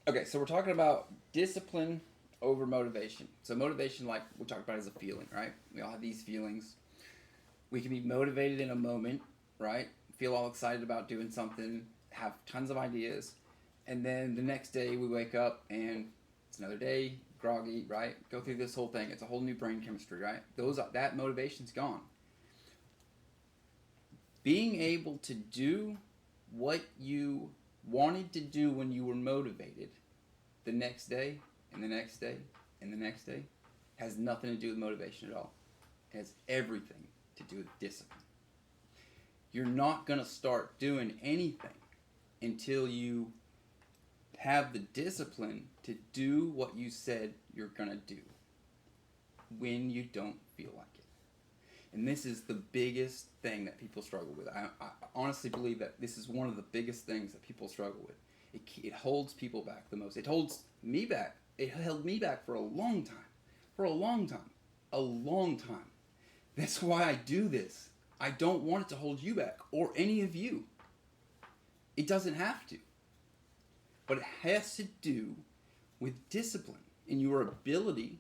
Okay, so we're talking about discipline over motivation. So motivation, like we talked about, is a feeling, right? We all have these feelings. We can be motivated in a moment, right? Feel all excited about doing something, have tons of ideas, and then the next day we wake up and it's another day, groggy, right? Go through this whole thing. It's a whole new brain chemistry, right? That motivation's gone. Being able to do what you wanted to do when you were motivated the next day and the next day and the next day has nothing to do with motivation at all. It has everything to do with discipline. You're not going to start doing anything until you have the discipline to do what you said you're going to do when you don't feel like it. And this is the biggest thing that people struggle with. I honestly believe that this is one of the biggest things that people struggle with. It holds people back the most. It holds me back. It held me back for a long time. For a long time. A long time. That's why I do this. I don't want it to hold you back or any of you. It doesn't have to. But it has to do with discipline and your ability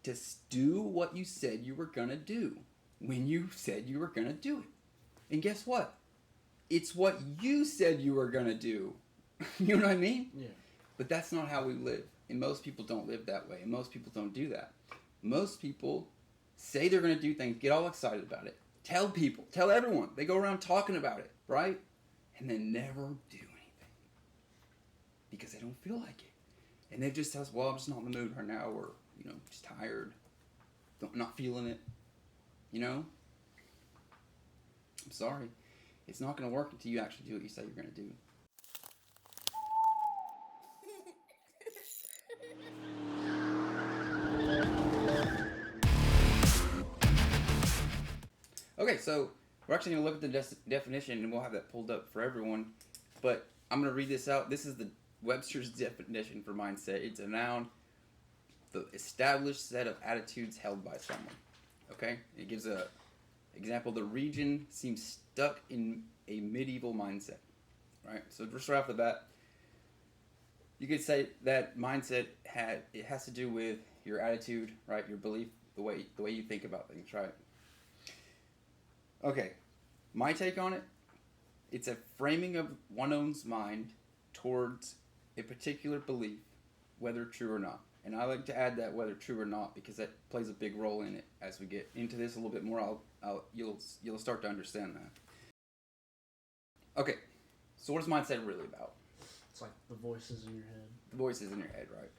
to do what you said you were going to do when you said you were going to do it. And guess what? It's what you said you were going to do. You know what I mean? Yeah. But that's not how we live. And most people don't live that way. And most people don't do that. Most people say they're going to do things, get all excited about it, tell people, tell everyone. They go around talking about it, right? And then never do anything because they don't feel like it. And they just tell us, well, I'm just not in the mood right now, or, just tired, not feeling it, I'm sorry. It's not going to work until you actually do what you say you're going to do. Okay, so we're actually going to look at the definition, and we'll have that pulled up for everyone. But I'm going to read this out. This is the Webster's definition for mindset. It's a noun, the established set of attitudes held by someone. Okay? It gives a example. The region seems stuck in a medieval mindset. Right? So just right off the bat, you could say that mindset has to do with your attitude, right? Your belief, the way you think about things, right? Okay, my take on it, it's a framing of one's own mind towards a particular belief, whether true or not. And I like to add that whether true or not because that plays a big role in it. As we get into this a little bit more, you'll start to understand that. Okay, so what is mindset really about? It's like the voices in your head. The voices in your head, right?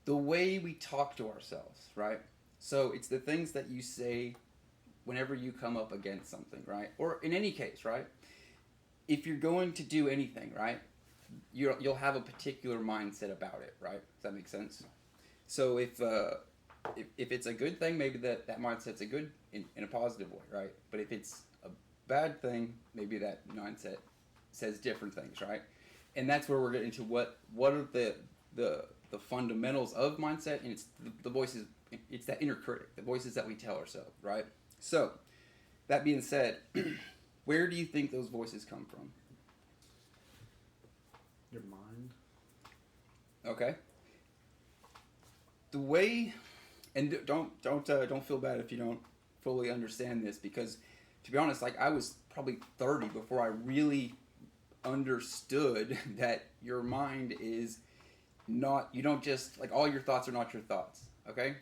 The way we talk to ourselves, right? So it's the things that you say whenever you come up against something, right? Or in any case, right? If you're going to do anything, right? You'll have a particular mindset about it, right? Does that make sense? So if it's a good thing, maybe that mindset's a good in a positive way, right? But if it's a bad thing, maybe that mindset says different things, right? And that's where we're getting to what are the fundamentals of mindset, and it's the voices. It's that inner critic, the voices that we tell ourselves, right? So, that being said, where do you think those voices come from? Your mind. Okay. The way, and don't feel bad if you don't fully understand this, because to be honest, like I was probably 30 before I really understood that your mind is not. You don't just like all your thoughts are not your thoughts. Okay.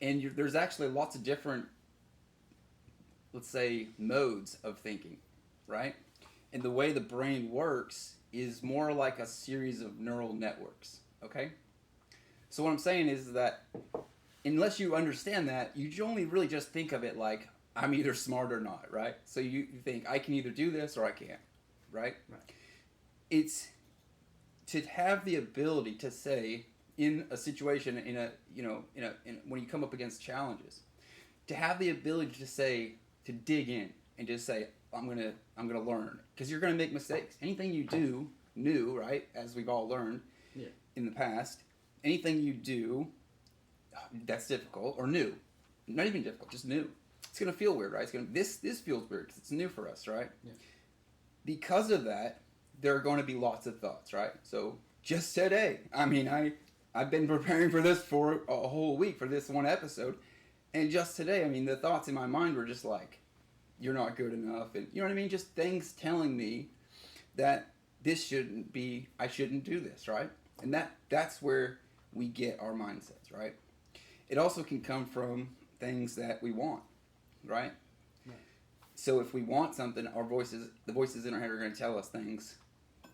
And there's actually lots of different, let's say, modes of thinking, right? And the way the brain works is more like a series of neural networks, okay? So what I'm saying is that unless you understand that, you only really just think of it like, I'm either smart or not, right? So you think, I can either do this or I can't, right? It's to have the ability to say, in a situation, when you come up against challenges, to have the ability to say, to dig in and just say, I'm gonna learn, because you're gonna make mistakes. Anything you do new, right, as we've all learned in the past, anything you do that's difficult or new, not even difficult, just new, it's gonna feel weird, right? This feels weird because it's new for us, right? Yeah. Because of that, there are going to be lots of thoughts, right? So just today. I mean, I've been preparing for this for a whole week for this one episode, and just today, I mean, the thoughts in my mind were just like, "You're not good enough," and you know what I mean. Just things telling me that this shouldn't be. I shouldn't do this, right? And that's where we get our mindsets, right? It also can come from things that we want, right? Right. So if we want something, the voices in our head are going to tell us things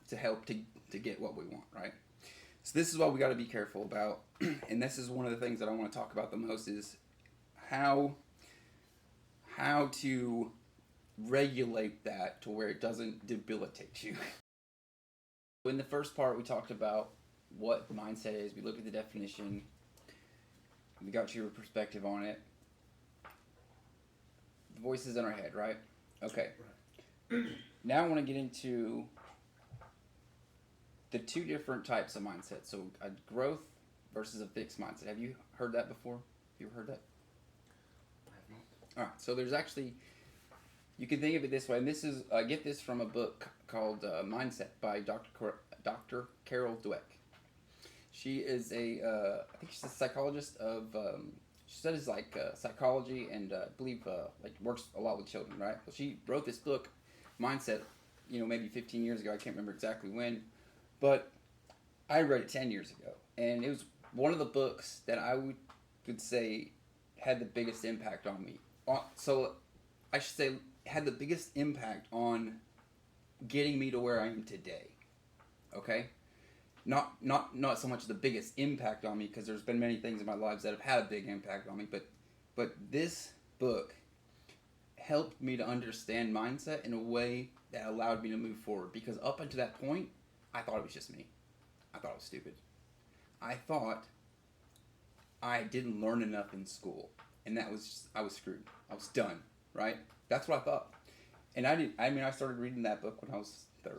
to help to get what we want, right? So this is what we got to be careful about, and this is one of the things that I want to talk about the most is how to regulate that to where it doesn't debilitate you. In the first part, we talked about what mindset is. We looked at the definition. We got your perspective on it. The voices in our head, right? Okay. Right. Now I want to get into the two different types of mindset. So a growth versus a fixed mindset. Have you heard that before? Have you ever heard that? I have not. All right. So there's actually, you can think of it this way, and this is I get this from a book called Mindset by Dr. Carol Dweck. She is I think she's a psychologist of, she studies like psychology and I believe like works a lot with children, right? Well, she wrote this book, Mindset, maybe 15 years ago. I can't remember exactly when, but I read it 10 years ago, and it was one of the books that I would say had the biggest impact on me. So I should say had the biggest impact on getting me to where I am today. Okay? Not so much the biggest impact on me, because there's been many things in my lives that have had a big impact on me, but this book helped me to understand mindset in a way that allowed me to move forward, because up until that point, I thought it was just me. I thought it was stupid. I thought I didn't learn enough in school, and I was screwed. I was done, right? That's what I thought. And I started reading that book when I was 30.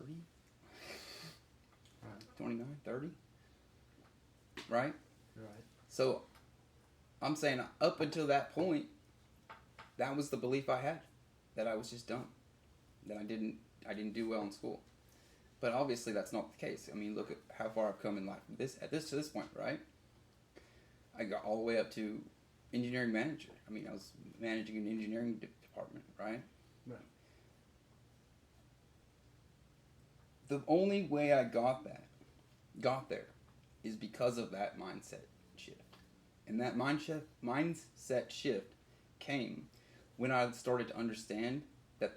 29, 30, right? You're right. So I'm saying up until that point, that was the belief I had, that I was just dumb, that I didn't do well in school. But obviously that's not the case. I mean, look at how far I've come in life to this point, right? I got all the way up to engineering manager. I mean, I was managing an engineering department, right? Right. The only way I got there is because of that mindset shift. And that mindset shift came when I started to understand that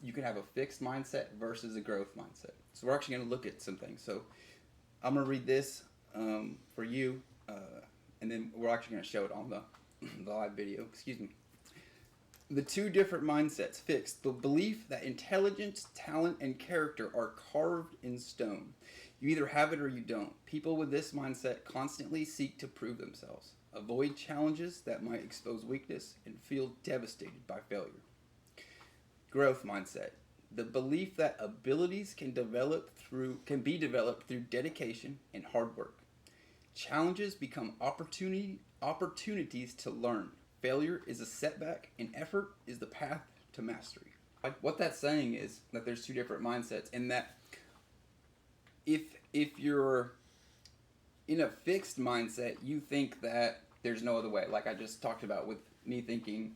you can have a fixed mindset versus a growth mindset. So we're actually going to look at some things. So I'm going to read this for you, and then we're actually going to show it on the live video. Excuse me. The two different mindsets. Fixed. The belief that intelligence, talent, and character are carved in stone. You either have it or you don't. People with this mindset constantly seek to prove themselves, avoid challenges that might expose weakness, and feel devastated by failure. Growth mindset. The belief that abilities can be developed through dedication and hard work. Challenges become opportunities to learn. Failure is a setback, and effort is the path to mastery. What that's saying is that there's two different mindsets, and that if you're in a fixed mindset, you think that there's no other way. Like I just talked about with me thinking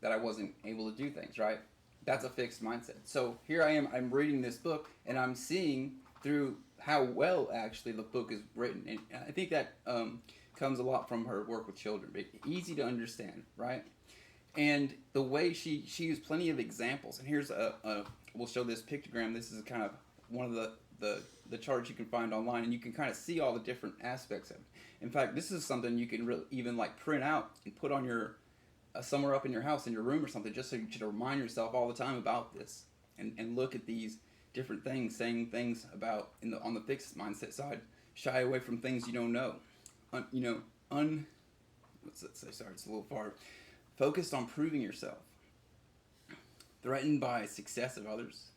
that I wasn't able to do things, right? That's a fixed mindset. So here I am, I'm reading this book, and I'm seeing through how well actually the book is written. And I think that comes a lot from her work with children. Easy to understand, right? And the way she used plenty of examples. And here's we'll show this pictogram. This is kind of one of the charts you can find online, and you can kind of see all the different aspects of it. In fact, this is something you can even like print out and put on your somewhere up in your house, in your room or something, just so you should remind yourself all the time about this, and look at these different things, saying things about on the fixed mindset side. Shy away from things you don't know. Let's say, sorry, it's a little far. Focused on proving yourself. Threatened by success of others.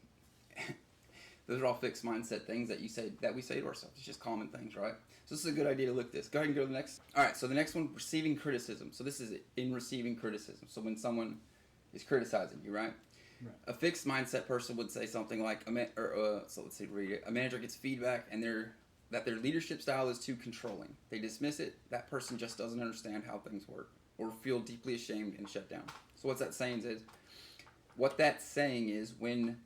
Those are all fixed mindset things that we say to ourselves. It's just common things, right? So this is a good idea to look at this. Go ahead and go to the next. All right, so the next one, receiving criticism. So this is in receiving criticism. So when someone is criticizing you, right? Right. A fixed mindset person would say something like, so let's see, read it. A manager gets feedback and that their leadership style is too controlling. They dismiss it. That person just doesn't understand how things work or feel deeply ashamed and shut down. So what that's saying is when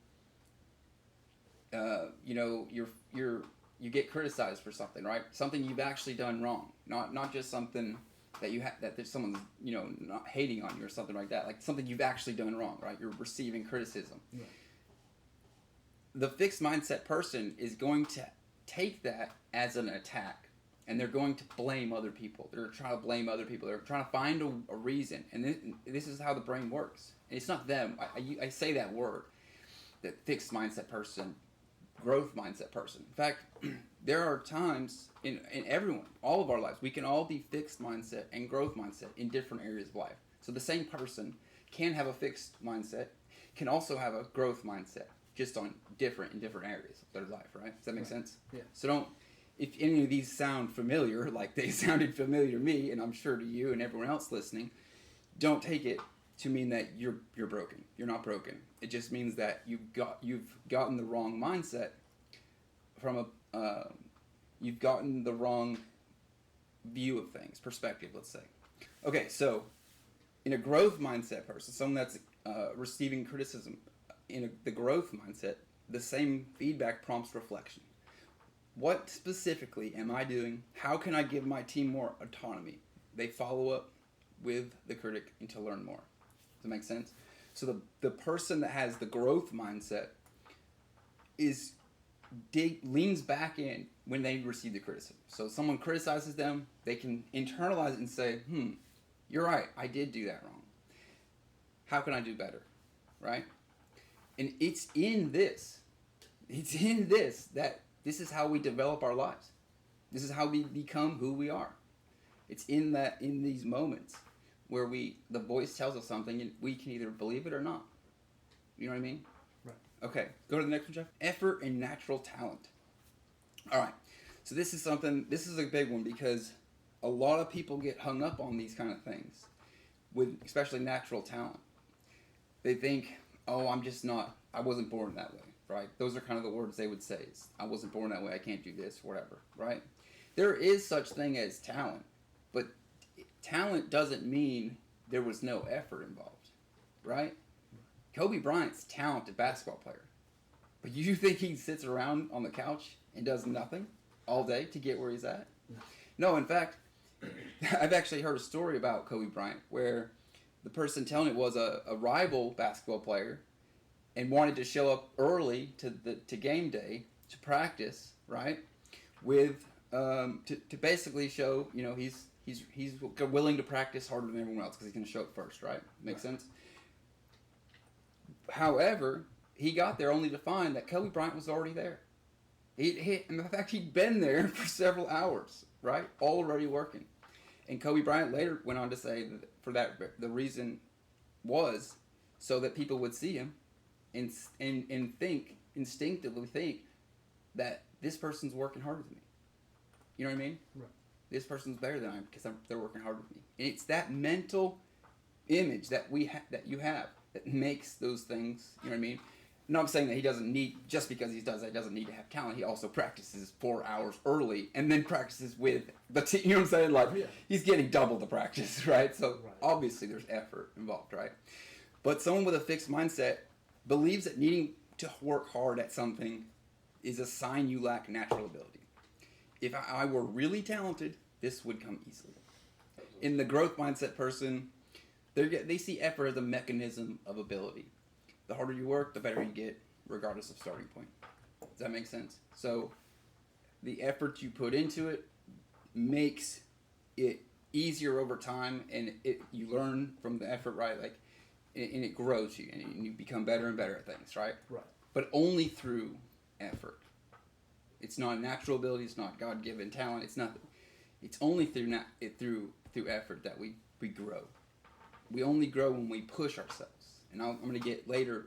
you get criticized for something, right? Something you've actually done wrong, not just something that that there's someone's not hating on you or something like that, like something you've actually done wrong, right? You're receiving criticism. Right. The fixed mindset person is going to take that as an attack, and they're going to blame other people. They're trying to blame other people. They're trying to find a reason, and this is how the brain works. And it's not them. I say that word, that fixed mindset person, growth mindset person. In fact, there are times in everyone, all of our lives, we can all be fixed mindset and growth mindset in different areas of life. So the same person can have a fixed mindset, can also have a growth mindset, just in different areas of their life, right? Does that make sense? Yeah. So if any of these sound familiar, like they sounded familiar to me, and I'm sure to you and everyone else listening, don't take it to mean that you're broken. You're not broken. It just means that you've gotten the wrong mindset from you've gotten the wrong view of things, perspective, let's say. Okay, so in a growth mindset person, someone that's receiving criticism, the growth mindset, the same feedback prompts reflection. What specifically am I doing? How can I give my team more autonomy? They follow up with the critic and to learn more. Does that make sense? So the person that has the growth mindset leans back in when they receive the criticism. So someone criticizes them, they can internalize it and say, you're right, I did do that wrong. How can I do better? Right? And it's in this that this is how we develop our lives. This is how we become who we are. It's in these moments where the voice tells us something and we can either believe it or not. You know what I mean? Right. Okay, go to the next one, Jeff. Effort and natural talent. All right, so this is a big one because a lot of people get hung up on these kind of things, with especially natural talent. They think, oh, I wasn't born that way, right? Those are kind of the words they would say. I wasn't born that way, I can't do this, whatever, right? There is such thing as talent, but talent doesn't mean there was no effort involved, right? Kobe Bryant's a talented basketball player, but you think he sits around on the couch and does nothing all day to get where he's at? No, in fact, I've actually heard a story about Kobe Bryant where the person telling it was a rival basketball player and wanted to show up early to game day to practice, right? With to basically show he's willing to practice harder than everyone else because he's going to show up first, right? Makes sense. However, he got there only to find that Kobe Bryant was already there. In fact, he'd been there for several hours, right? Already working. And Kobe Bryant later went on to say that the reason was so that people would see him and instinctively think that this person's working harder than me. You know what I mean? Right. This person's better than I am because they're working harder than me. And it's that mental image that you have that makes those things. You know what I mean? No, I'm saying that he doesn't need, just because he doesn't need to have talent. He also practices 4 hours early and then practices with the team. You know what I'm saying? Like, he's getting double the practice, right? So obviously there's effort involved, right? But someone with a fixed mindset believes that needing to work hard at something is a sign you lack natural ability. If I were really talented, this would come easily. In the growth mindset person, they see effort as a mechanism of ability. The harder you work, the better you get, regardless of starting point. Does that make sense? So the effort you put into it makes it easier over time, and you learn from the effort, right? Like, and it grows you, and you become better and better at things, right? Right. But only through effort. It's not a natural ability. It's not God-given talent. It's nothing. It's only through effort that we grow. We only grow when we push ourselves. And I'm going to get later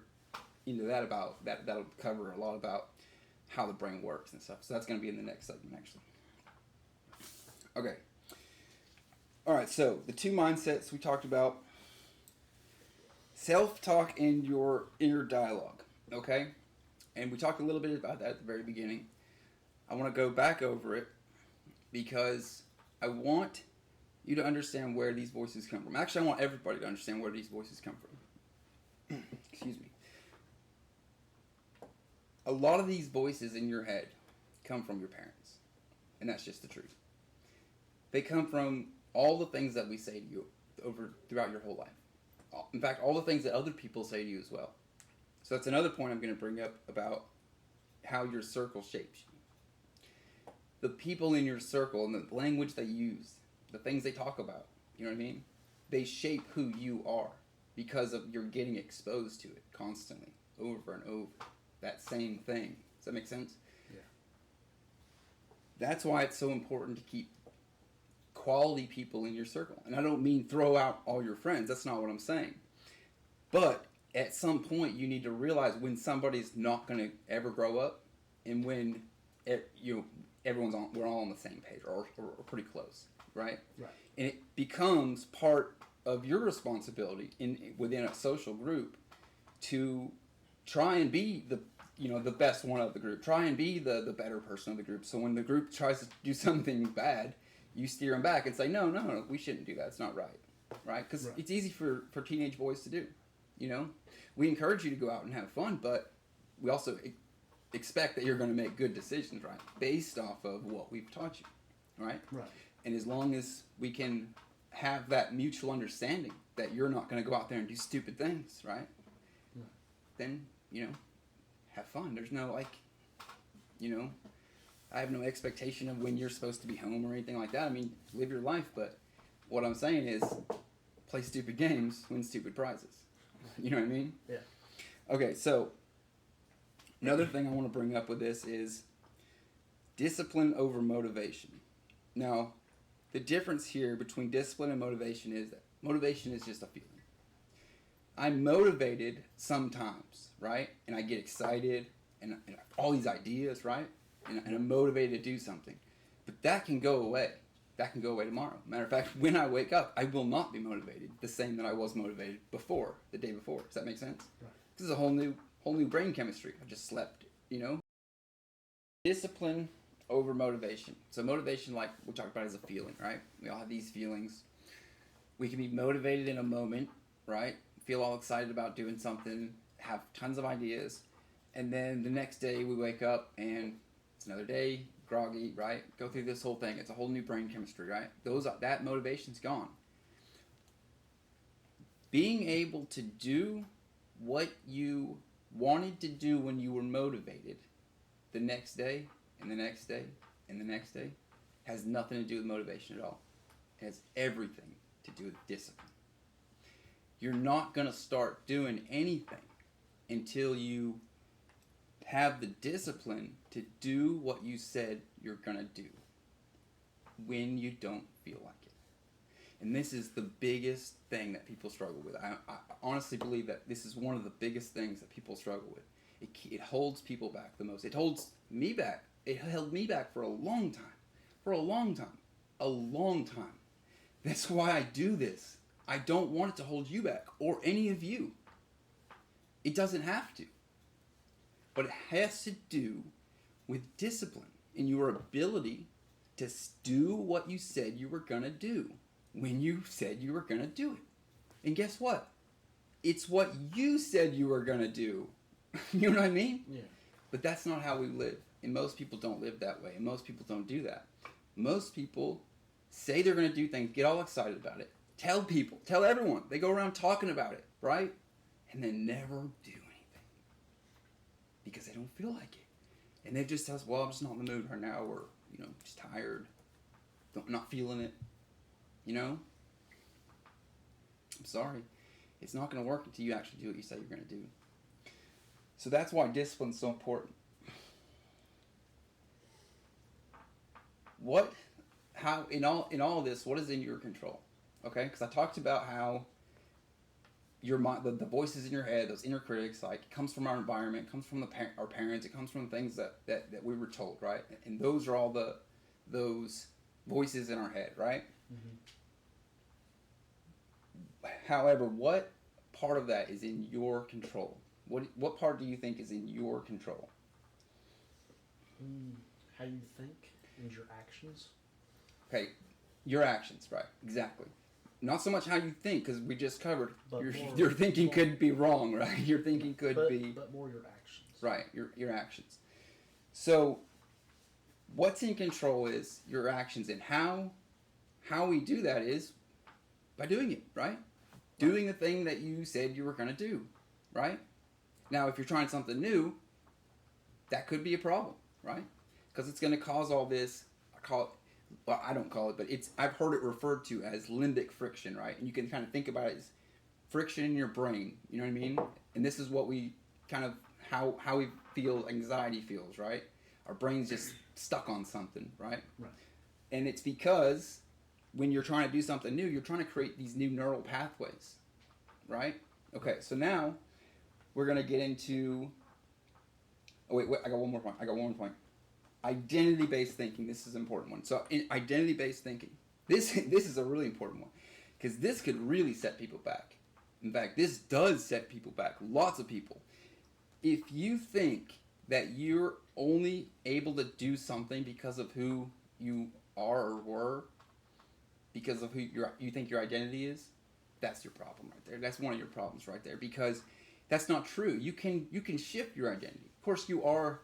into that about that. That'll cover a lot about how the brain works and stuff. So that's going to be in the next segment, actually. Okay. All right. So the two mindsets we talked about. Self-talk and your inner dialogue, okay? And we talked a little bit about that at the very beginning. I want to go back over it because I want you to understand where these voices come from. Actually, I want everybody to understand where these voices come from. Excuse me. A lot of these voices in your head come from your parents, and that's just the truth. They come from all the things that we say to you throughout your whole life. In fact, all the things that other people say to you as well. So that's another point I'm going to bring up about how your circle shapes you. The people in your circle and the language they use, the things they talk about, you know what I mean? They shape who you are because of you're getting exposed to it constantly, over and over. That same thing. Does that make sense? Yeah. That's why it's so important to keep quality people in your circle. And I don't mean throw out all your friends. That's not what I'm saying. But at some point, you need to realize when somebody's not going to ever grow up, and when we're all on the same page or pretty close, right? Right. And it becomes part of your responsibility within a social group to try and be the best one of the group. Try and be the better person of the group. So when the group tries to do something bad, you steer them back and say, no, we shouldn't do that. It's not right, right? Because it's easy for teenage boys to do. You know, we encourage you to go out and have fun, but we also expect that you're going to make good decisions, right? Based off of what we've taught you, right? Right. And as long as we can have that mutual understanding that you're not going to go out there and do stupid things, right? Yeah. Then, have fun. There's no, I have no expectation of when you're supposed to be home or anything like that. I mean, live your life, but what I'm saying is play stupid games, win stupid prizes. You know what I mean? Yeah. Okay, so another thing I want to bring up with this is discipline over motivation. Now, the difference here between discipline and motivation is that motivation is just a feeling. I'm motivated sometimes, right? And I get excited and I have all these ideas, right? And I'm motivated to do something. But that can go away. That can go away tomorrow. Matter of fact, when I wake up, I will not be motivated the same that I was motivated before, the day before. Does that make sense? Right. This is a whole new brain chemistry. I just slept, Discipline over motivation. So motivation, like we talked about, is a feeling, right? We all have these feelings. We can be motivated in a moment, right? Feel all excited about doing something, have tons of ideas, and then the next day we wake up and it's another day, groggy, right? Go through this whole thing. It's a whole new brain chemistry, right? That motivation's gone. Being able to do what you wanted to do when you were motivated the next day and the next day and the next day has nothing to do with motivation at all. It has everything to do with discipline. You're not going to start doing anything until you have the discipline to do what you said you're going to do when you don't feel like it. And this is the biggest thing that people struggle with. I honestly believe that this is one of the biggest things that people struggle with. It holds people back the most. It holds me back. It held me back for a long time. For a long time. A long time. That's why I do this. I don't want it to hold you back or any of you. It doesn't have to. But it has to do with discipline and your ability to do what you said you were going to do when you said you were going to do it. And guess what? It's what you said you were going to do. You know what I mean? Yeah. But that's not how we live. And most people don't live that way. And most people don't do that. Most people say they're going to do things, get all excited about it, tell people, tell everyone. They go around talking about it, right? And then never do anything. Because they don't feel like it. And they just tell us, well, I'm just not in the mood right now, or, just tired. Not feeling it. I'm sorry. It's not going to work until you actually do what you say you're going to do. So that's why discipline's so important. In all of this, what is in your control? Okay? Because I talked about how your mind, the voices in your head, those inner critics, like, it comes from our environment, it comes from our parents, it comes from things that we were told, right? And those are all those voices in our head, right? Mm-hmm. However, what part of that is in your control? What part do you think is in your control? How you think and your actions. Okay, your actions, right? Exactly. Not so much how you think, because we just covered But your thinking could be wrong, right? Your thinking could but, be But more your actions. right. Your actions. So, what's in control is your actions, and how we do that is by doing it, right? Doing the thing that you said you were going to do, right? Now, if you're trying something new, that could be a problem, right? Because it's going to cause all this. I don't call it, but I've heard it referred to as limbic friction, right? And you can kind of think about it as friction in your brain. You know what I mean? And this is what we kind of how we feel anxiety feels, right? Our brain's just stuck on something, right? Right. And it's because when you're trying to do something new, you're trying to create these new neural pathways, right? Okay, so now we're gonna get into. Oh wait, I got one more point. Identity-based thinking. This is an important one. So, in identity-based thinking, this is a really important one because this could really set people back. In fact, this does set people back. Lots of people. If you think that you're only able to do something because of who you are or were, because of who you think your identity is, that's your problem right there. That's one of your problems right there, because that's not true. You can shift your identity. Of course, you're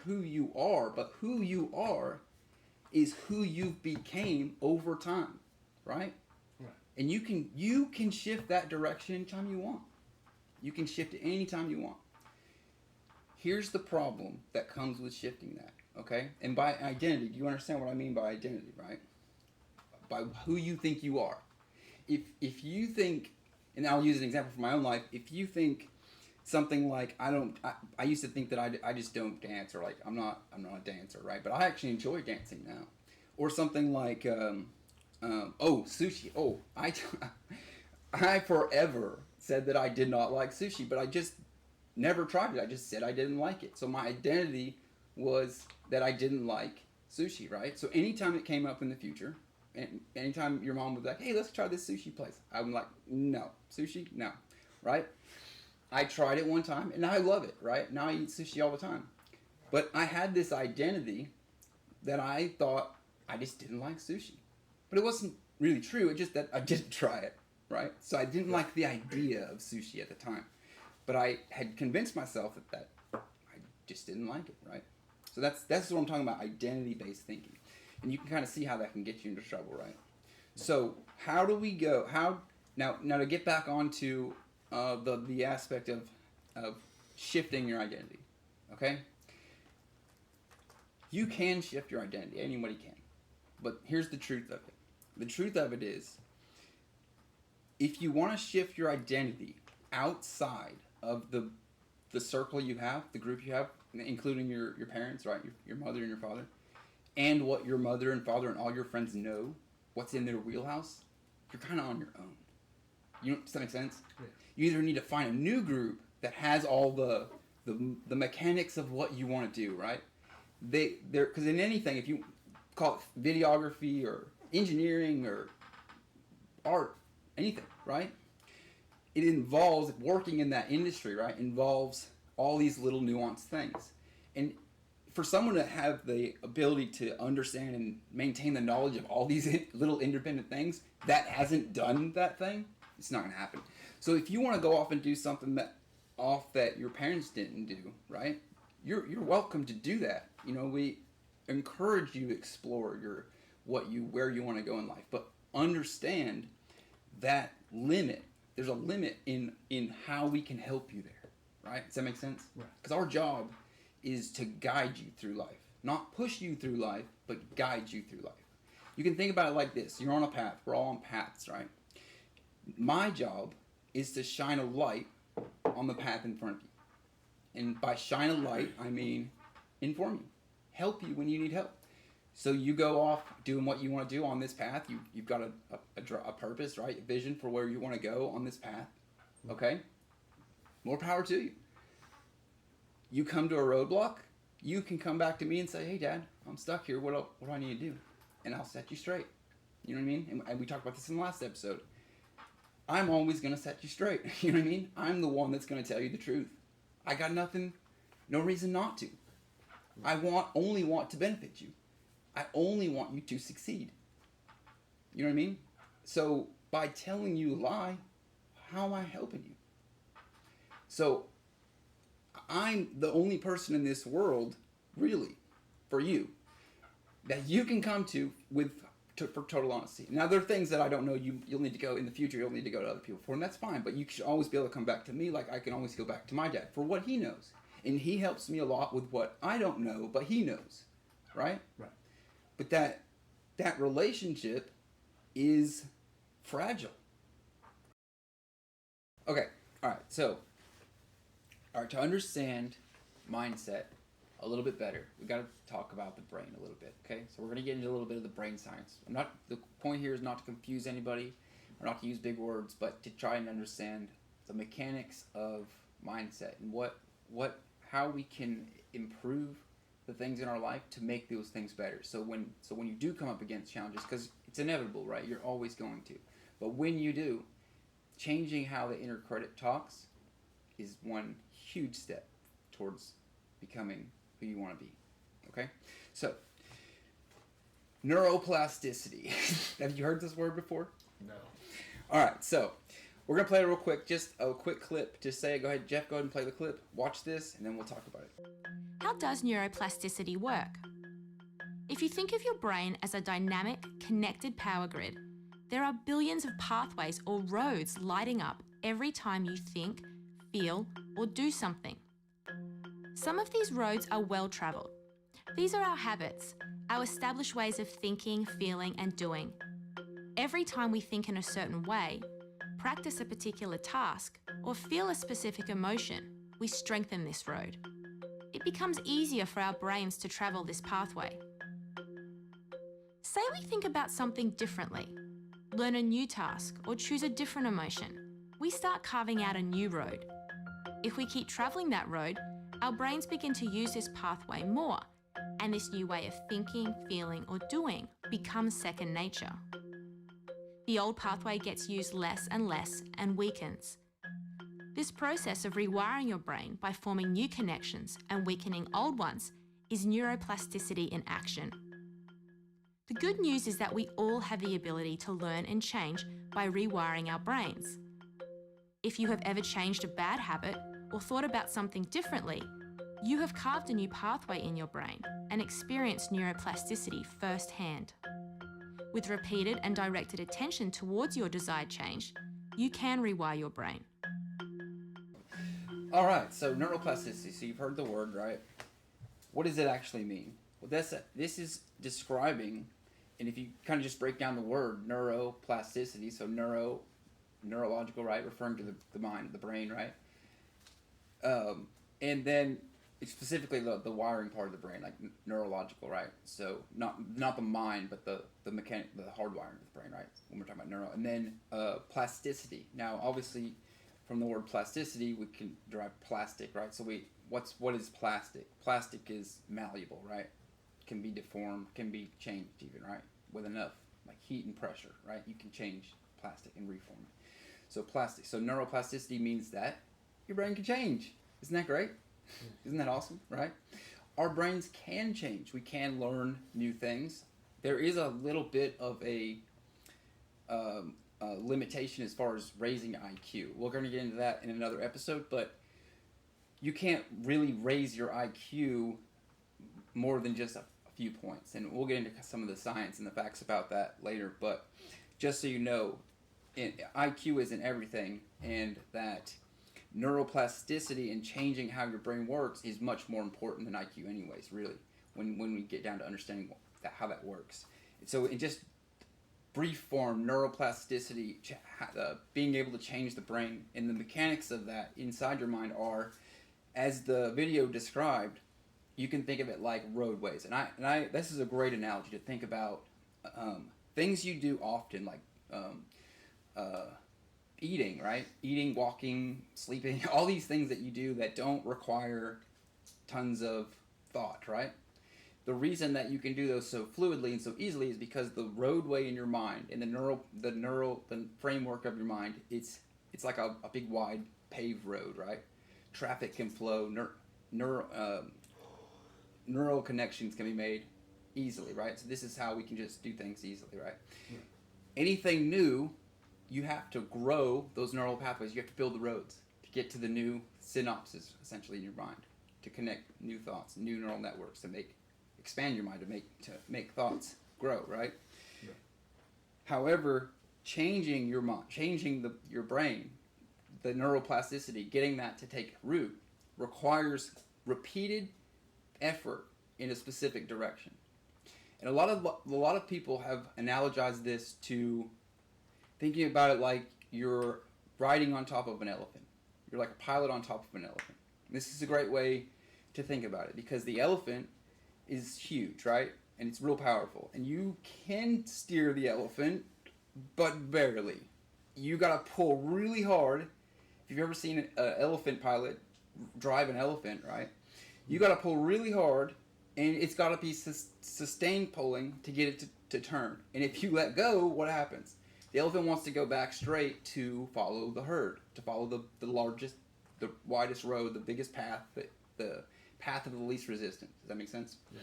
who you are, but who you are is who you became over time, right? Right. And you can shift that direction anytime you want. You can shift it anytime you want. Here's the problem that comes with shifting that, okay? And by identity, do you understand what I mean by identity, right? By who you think you are. If you think, and I'll use an example from my own life, if you think something like I used to think that I just don't dance, or like I'm not a dancer, right? But I actually enjoy dancing now. Or something like sushi. I forever said that I did not like sushi, but I just never tried it. I just said I didn't like it. So my identity was that I didn't like sushi, right? So anytime it came up in the future, and anytime your mom was like, hey, let's try this sushi place, I'm like, no. Sushi? No. Right? I tried it one time, and now I love it, right? Now I eat sushi all the time. But I had this identity that I thought I just didn't like sushi. But it wasn't really true. It's just that I didn't try it, right? So I didn't like the idea of sushi at the time. But I had convinced myself that I just didn't like it, right? So that's what I'm talking about, identity-based thinking. And you can kind of see how that can get you into trouble, right? So how do we go? Now to get back onto the aspect of shifting your identity, okay? You can shift your identity. Anybody can. But here's the truth of it. The truth of it is, if you want to shift your identity outside of the circle you have, the group you have, including your parents, right? Your mother and your father, and what your mother and father and all your friends know, what's in their wheelhouse, you're kind of on your own. Does that make sense? Yeah. You either need to find a new group that has all the mechanics of what you want to do, right? Because in anything, if you call it videography or engineering or art, anything, right? It involves working in that industry, right? Involves all these little nuanced things. And for someone to have the ability to understand and maintain the knowledge of all these little independent things that hasn't done that thing, it's not going to happen. So if you want to go off and do something that your parents didn't do, right? You're welcome to do that. We encourage you to explore where you want to go in life, but understand that limit. There's a limit in how we can help you there, right? Does that make sense? Right. Because our job is to guide you through life, not push you through life, but guide you through life. You can think about it like this: you're on a path. We're all on paths, right? My job is to shine a light on the path in front of you, and by shine a light, I mean inform you, help you when you need help. So you go off doing what you want to do on this path. You've got a purpose, right? A vision for where you want to go on this path. Okay? More power to you. You come to a roadblock, you can come back to me and say, hey, Dad, I'm stuck here. What do I need to do? And I'll set you straight. You know what I mean? And we talked about this in the last episode. I'm always going to set you straight. You know what I mean? I'm the one that's going to tell you the truth. I got nothing, no reason not to. I only want to benefit you. I only want you to succeed. You know what I mean? So by telling you a lie, how am I helping you? So I'm the only person in this world, really, for you, that you can come to for total honesty. Now, there are things that I don't know you'll need to go in the future. You'll need to go to other people for, and that's fine. But you should always be able to come back to me, like I can always go back to my dad for what he knows, and he helps me a lot with what I don't know, but he knows, right? Right. But that relationship is fragile. Okay. All right. So, to understand mindset a little bit better, we got to talk about the brain a little bit, okay? So we're going to get into a little bit of the brain science. The point here is not to confuse anybody or not to use big words, but to try and understand the mechanics of mindset and how we can improve the things in our life to make those things better. So when you do come up against challenges, because it's inevitable, right? You're always going to. But when you do, changing how the inner critic talks is one huge step towards becoming who you want to be. Okay? So, neuroplasticity. Have you heard this word before? No. All right, so we're going to play it real quick, just a quick clip. Just say it. Go ahead, Jeff, go ahead and play the clip. Watch this, and then we'll talk about it. How does neuroplasticity work? If you think of your brain as a dynamic, connected power grid, there are billions of pathways or roads lighting up every time you think, feel, or do something. Some of these roads are well travelled. These are our habits, our established ways of thinking, feeling, and doing. Every time we think in a certain way, practice a particular task, or feel a specific emotion, we strengthen this road. It becomes easier for our brains to travel this pathway. Say we think about something differently, learn a new task, or choose a different emotion. We start carving out a new road. If we keep travelling that road, our brains begin to use this pathway more, and this new way of thinking, feeling, or doing becomes second nature. The old pathway gets used less and weakens. This process of rewiring your brain by forming new connections and weakening old ones is neuroplasticity in action. The good news is that we all have the ability to learn and change by rewiring our brains. If you have ever changed a bad habit or thought about something differently, you have carved a new pathway in your brain and experienced neuroplasticity firsthand. With repeated and directed attention towards your desired change, you can rewire your brain. All right, so neuroplasticity. So you've heard the word, right? What does it actually mean? Well, this is describing, and if you kind of just break down the word neuroplasticity, so neurological, right, referring to the mind, the brain, right? And then specifically the wiring part of the brain, like neurological, right? So not the mind, but the mechanic, the hardwiring of the brain, right? When we're talking about neuro, and then plasticity. Now, obviously, from the word plasticity, we can derive plastic, right? So what is plastic? Plastic is malleable, right? Can be deformed, can be changed even, right? With enough like heat and pressure, right? You can change plastic and reform it. So plastic. So neuroplasticity means that your brain can change. Isn't that great? Isn't that awesome, right? Our brains can change. We can learn new things. There is a little bit of a limitation as far as raising IQ. We're going to get into that in another episode, but you can't really raise your IQ more than just a few points. And we'll get into some of the science and the facts about that later. But just so you know, IQ isn't everything, and that neuroplasticity and changing how your brain works is much more important than IQ anyways, really, when we get down to understanding how that works. So in just brief form, neuroplasticity, being able to change the brain, and the mechanics of that inside your mind are, as the video described, you can think of it like roadways. And I this is a great analogy to think about things you do often, like eating, right? Eating, walking, sleeping, all these things that you do that don't require tons of thought, right? the reason that you can do those so fluidly and so easily is because the roadway in your mind and the framework of your mind, it's like a big wide paved road, right? Traffic can flow, neural connections can be made easily, right? So this is how we can just do things easily, right? Yeah. Anything new, you have to grow those neural pathways. You have to build the roads to get to the new synapses, essentially, in your mind, to connect new thoughts, new neural networks, to expand your mind, to make thoughts grow, right? Yeah. However, changing your mind, changing your brain, the neuroplasticity, getting that to take root, requires repeated effort in a specific direction. And a lot of people have analogized this to thinking about it like you're riding on top of an elephant. You're like a pilot on top of an elephant. And this is a great way to think about it because the elephant is huge, right? And it's real powerful. And you can steer the elephant, but barely. You gotta pull really hard. If you've ever seen an elephant pilot drive an elephant, right? You gotta pull really hard, and it's gotta be sustained pulling to get it to turn. And if you let go, what happens? The elephant wants to go back straight to follow the herd, to follow the largest, the widest road, the biggest path, the path of the least resistance. Does that make sense? Yeah.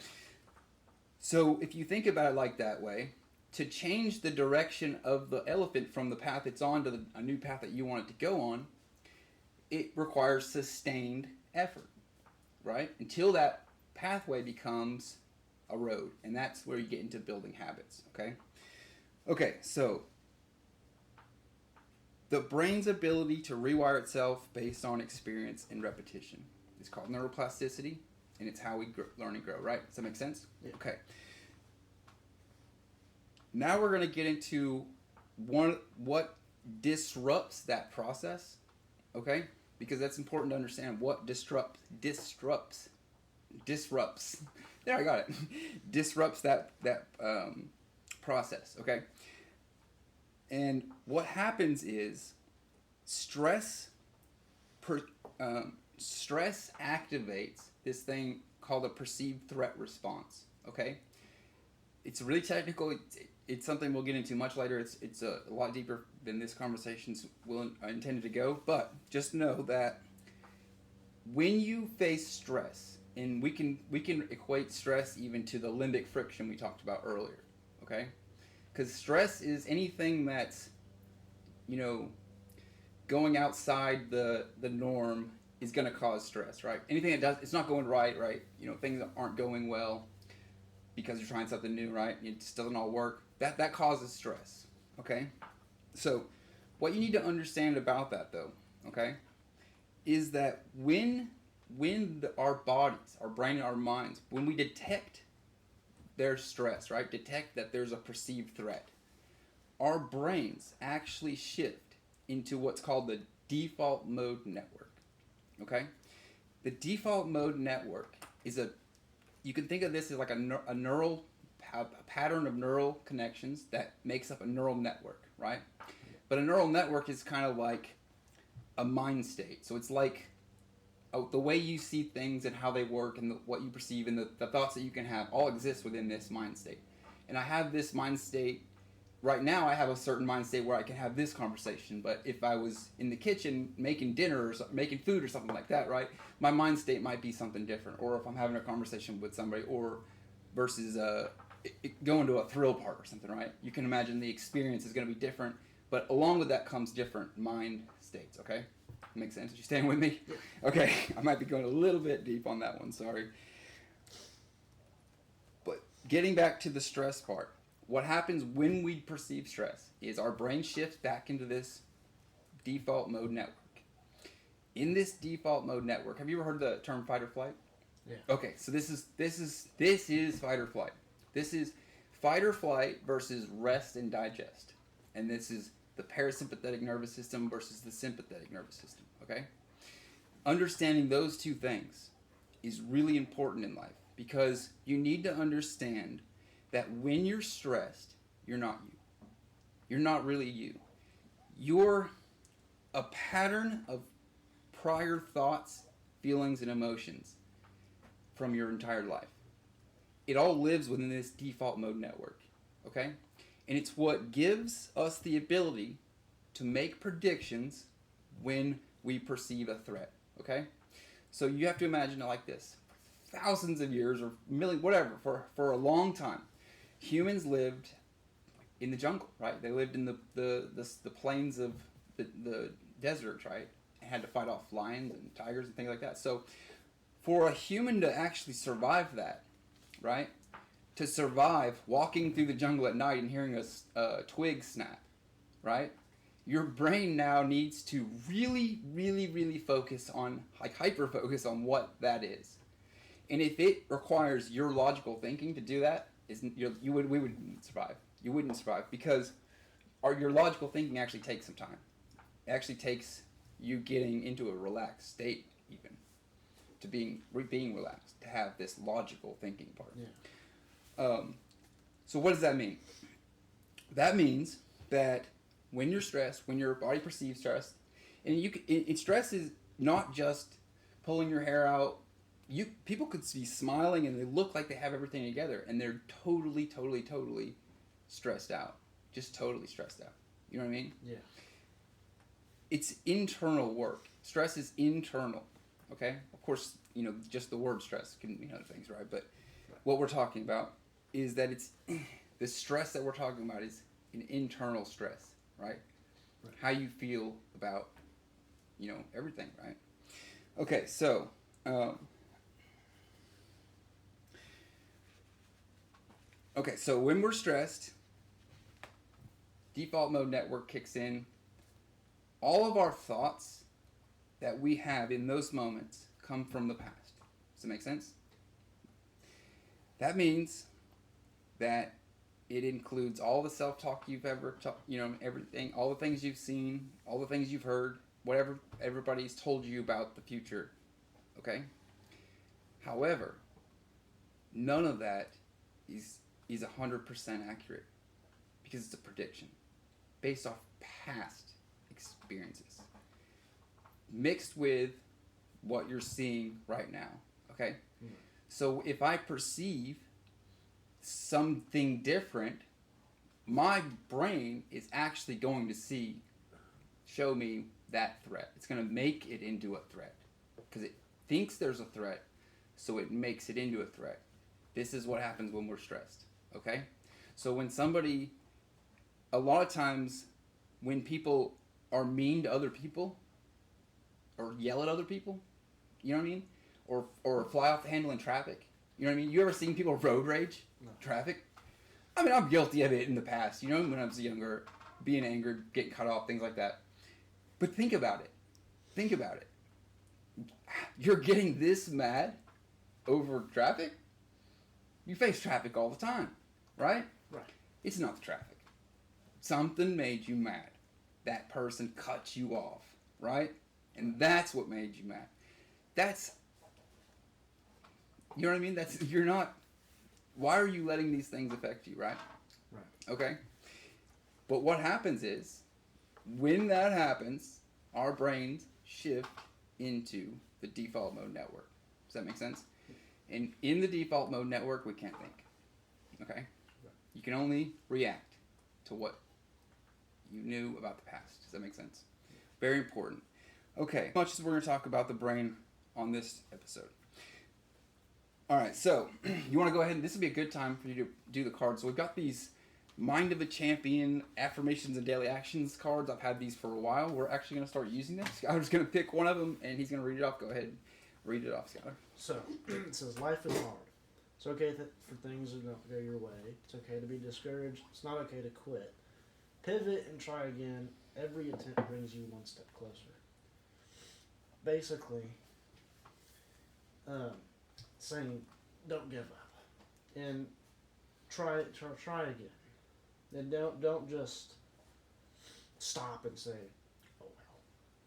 So if you think about it like that way, to change the direction of the elephant from the path it's on to a new path that you want it to go on, it requires sustained effort, right? Until that pathway becomes a road. And that's where you get into building habits, okay? Okay, so the brain's ability to rewire itself based on experience and repetition is called neuroplasticity, and it's how we learn and grow, right? Does that make sense? Yeah. Okay. Now we're going to get into what disrupts that process, okay? Because that's important to understand what disrupts. There, I got it. Disrupts that process, okay? And what happens is stress activates this thing called a perceived threat response, okay? It's really technical. It's something we'll get into much later. It's a lot deeper than this conversation's intended to go. But just know that when you face stress, and we can equate stress even to the limbic friction we talked about earlier, okay? Because stress is anything that's, going outside the norm is going to cause stress, right? Anything that it's not going right? Things that aren't going well because you're trying something new, right? It just doesn't all work. That causes stress, okay? So what you need to understand about that, though, okay, is that when our bodies, our brain and our minds, when we detect their stress, right, detect that there's a perceived threat, our brains actually shift into what's called the default mode network, okay? The default mode network is you can think of this as like a pattern of neural connections that makes up a neural network, right? But a neural network is kind of like a mind state. So it's like the way you see things and how they work and what you perceive and the thoughts that you can have all exist within this mind state. And I have this mind state right now. I have a certain mind state where I can have this conversation. But if I was in the kitchen making dinner or making food or something like that, right, my mind state might be something different. Or if I'm having a conversation with somebody, or versus going to a thrill park or something, right? You can imagine the experience is going to be different. But along with that comes different mind states, okay? Makes sense? You staying with me? Okay, I might be going a little bit deep on that one, sorry. But getting back to the stress part, what happens when we perceive stress is our brain shifts back into this default mode network. In this default mode network, have you ever heard the term fight or flight? Yeah. Okay, so this is fight or flight. This is fight or flight versus rest and digest. And this is the parasympathetic nervous system versus the sympathetic nervous system, okay? Understanding those two things is really important in life because you need to understand that when you're stressed, you're not you. You're not really you. You're a pattern of prior thoughts, feelings, and emotions from your entire life. it all lives within this default mode network, okay? And it's what gives us the ability to make predictions when we perceive a threat, okay? So you have to imagine it like this. Thousands of years or million, whatever, for a long time, humans lived in the jungle, right? They lived in the plains of the deserts, right? And had to fight off lions and tigers and things like that. So for a human to actually survive that, right? To survive walking through the jungle at night and hearing a twig snap, right? Your brain now needs to really, really, really focus on, like hyper focus on what that is. And if it requires your logical thinking to do that, we wouldn't survive. You wouldn't survive because your logical thinking actually takes some time. It actually takes you getting into a relaxed state, even to being relaxed, to have this logical thinking part. Yeah. So what does that mean? That means that when you're stressed, when your body perceives stress, and stress is not just pulling your hair out. People could be smiling and they look like they have everything together, and they're totally, totally, totally stressed out. Just totally stressed out. You know what I mean? Yeah. It's internal work. Stress is internal. Okay? Of course, just the word stress can mean other things, right? But what we're talking about is that it's the stress that we're talking about is an internal stress, right? How you feel about, everything, right? Okay, so so when we're stressed, default mode network kicks in. All of our thoughts that we have in those moments come from the past. Does that make sense? That means that it includes all the self-talk you've ever everything, all the things you've seen, all the things you've heard, whatever everybody's told you about the future. Okay? However, none of that is 100% accurate because it's a prediction based off past experiences mixed with what you're seeing right now. Okay? Mm-hmm. So if I perceive something different, my brain is actually going to show me that threat. It's going to make it into a threat because it thinks there's a threat, so it makes it into a threat. This is what happens when we're stressed. Okay? So when a lot of times when people are mean to other people or yell at other people, you know what I mean? Or fly off the handle in traffic, you know what I mean? You ever seen people road rage? No. Traffic? I mean, I'm guilty of it in the past, when I was younger, being angry, getting cut off, things like that. But think about it. You're getting this mad over traffic? You face traffic all the time, right? Right. It's not the traffic. Something made you mad. That person cut you off, right? And that's what made you mad. You know what I mean? Why are you letting these things affect you, right? Right. Okay? But what happens is, when that happens, our brains shift into the default mode network. Does that make sense? And in the default mode network, we can't think. Okay? You can only react to what you knew about the past. Does that make sense? Very important. Okay, as much as we're going to talk about the brain on this episode. All right, so you want to go ahead and this would be a good time for you to do the cards. So we've got these Mind of a Champion affirmations and daily actions cards. I've had these for a while. We're actually going to start using them. Skylar's going to pick one of them, and he's going to read it off. Go ahead and read it off, Skylar. So, it says, life is hard. It's okay for things to not go your way. It's okay to be discouraged. It's not okay to quit. Pivot and try again. Every attempt brings you one step closer. Basically, saying don't give up and try again. And don't just stop and say, oh well.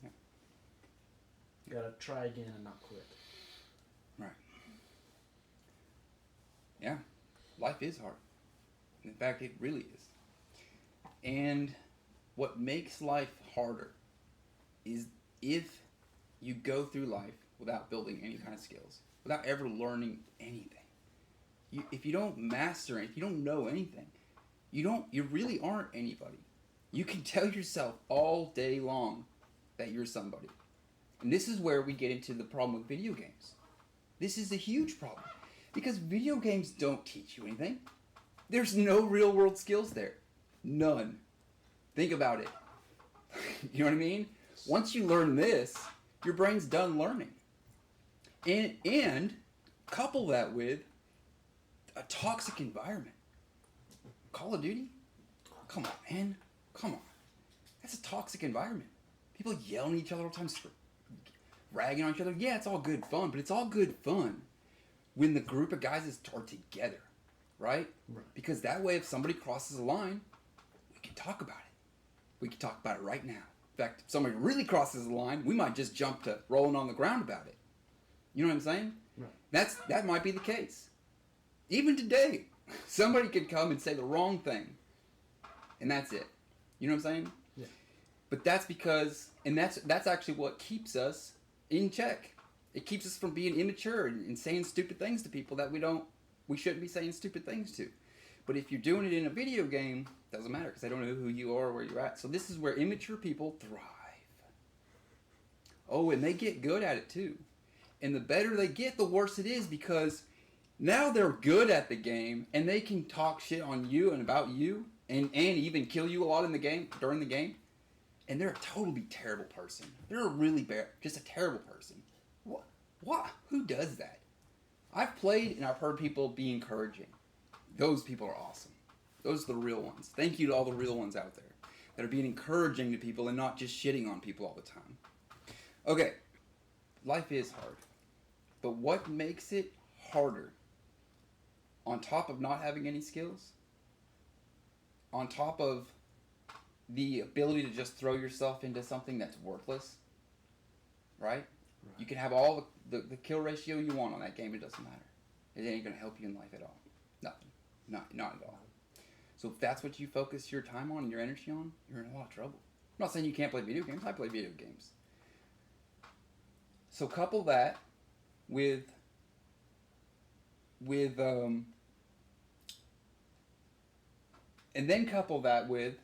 Yeah. You gotta try again and not quit. Right. Yeah. Life is hard. In fact, it really is. And what makes life harder is if you go through life without building any kind of skills, without ever learning anything. if you don't master it, if you don't know anything, you really aren't anybody. You can tell yourself all day long that you're somebody. And this is where we get into the problem with video games. This is a huge problem. Because video games don't teach you anything. There's no real world skills there. None. Think about it. You know what I mean? Once you learn this, your brain's done learning. And couple that with a toxic environment. Call of Duty? Come on, man. Come on. That's a toxic environment. People yelling at each other all the time, ragging on each other. Yeah, it's all good fun, but it's all good fun when the group of guys are together, right? Because that way, if somebody crosses a line, we can talk about it. We can talk about it right now. In fact, if somebody really crosses the line, we might just jump to rolling on the ground about it. You know what I'm saying? Right. That might be the case. Even today, somebody could come and say the wrong thing, and that's it. You know what I'm saying? Yeah. But that's because, and that's actually what keeps us in check. It keeps us from being immature and saying stupid things to people that we shouldn't be saying stupid things to. But if you're doing it in a video game, it doesn't matter because they don't know who you are or where you're at. So this is where immature people thrive. Oh, and they get good at it too. And the better they get, the worse it is because now they're good at the game and they can talk shit on you and about you and even kill you a lot in the game, during the game. And they're a totally terrible person. They're a really bad, just a terrible person. What? Who does that? I've played and I've heard people be encouraging. Those people are awesome. Those are the real ones. Thank you to all the real ones out there that are being encouraging to people and not just shitting on people all the time. Okay, life is hard. But what makes it harder, on top of not having any skills, on top of the ability to just throw yourself into something that's worthless, right? You can have all the kill ratio you want on that game, it doesn't matter. It ain't going to help you in life at all. Nothing. Not at all. So if that's what you focus your time on and your energy on, you're in a lot of trouble. I'm not saying you can't play video games. I play video games. So couple that with and then couple that with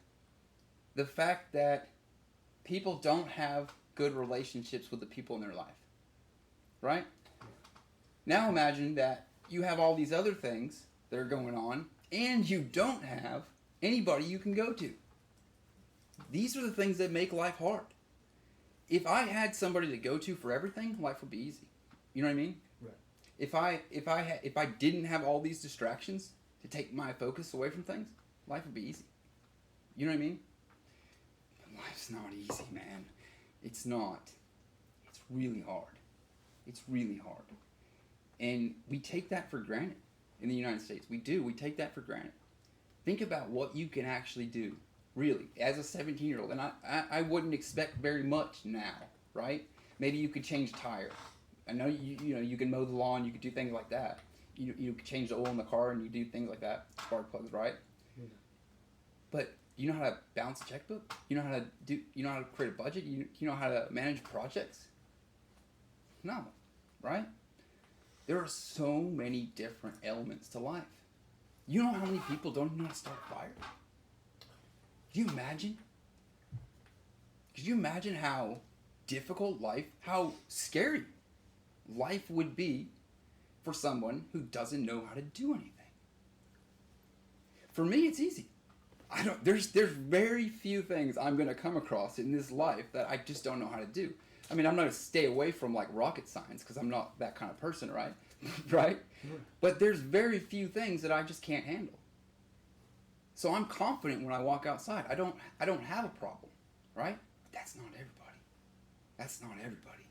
the fact that people don't have good relationships with the people in their life. Right? Now imagine that you have all these other things that are going on and you don't have anybody you can go to. These are the things that make life hard. If I had somebody to go to for everything, life would be easy. You know what I mean? Right. If I didn't have all these distractions to take my focus away from things, life would be easy. You know what I mean? But life's not easy, man. It's not. It's really hard. It's really hard. And we take that for granted in the United States. We do. We take that for granted. Think about what you can actually do, really, as a 17-year-old. And I wouldn't expect very much now, right? Maybe you could change a tire. I know you can mow the lawn, you could do things like that. You could change the oil in the car and you do things like that. Spark plugs, right? Yeah. But you know how to balance a checkbook? You know how to create a budget? You know how to manage projects? No, right? There are so many different elements to life. You know how many people don't even know how to start a fire? Can you imagine? Could you imagine how difficult life, how scary life would be for someone who doesn't know how to do anything? For me, it's easy. There's very few things I'm going to come across in this life that I just don't know how to do. I mean, I'm not going to stay away from like rocket science because I'm not that kind of person, right? Right? Sure. But there's very few things that I just can't handle. So I'm confident when I walk outside. I don't have a problem, right? But that's not everybody. That's not everybody.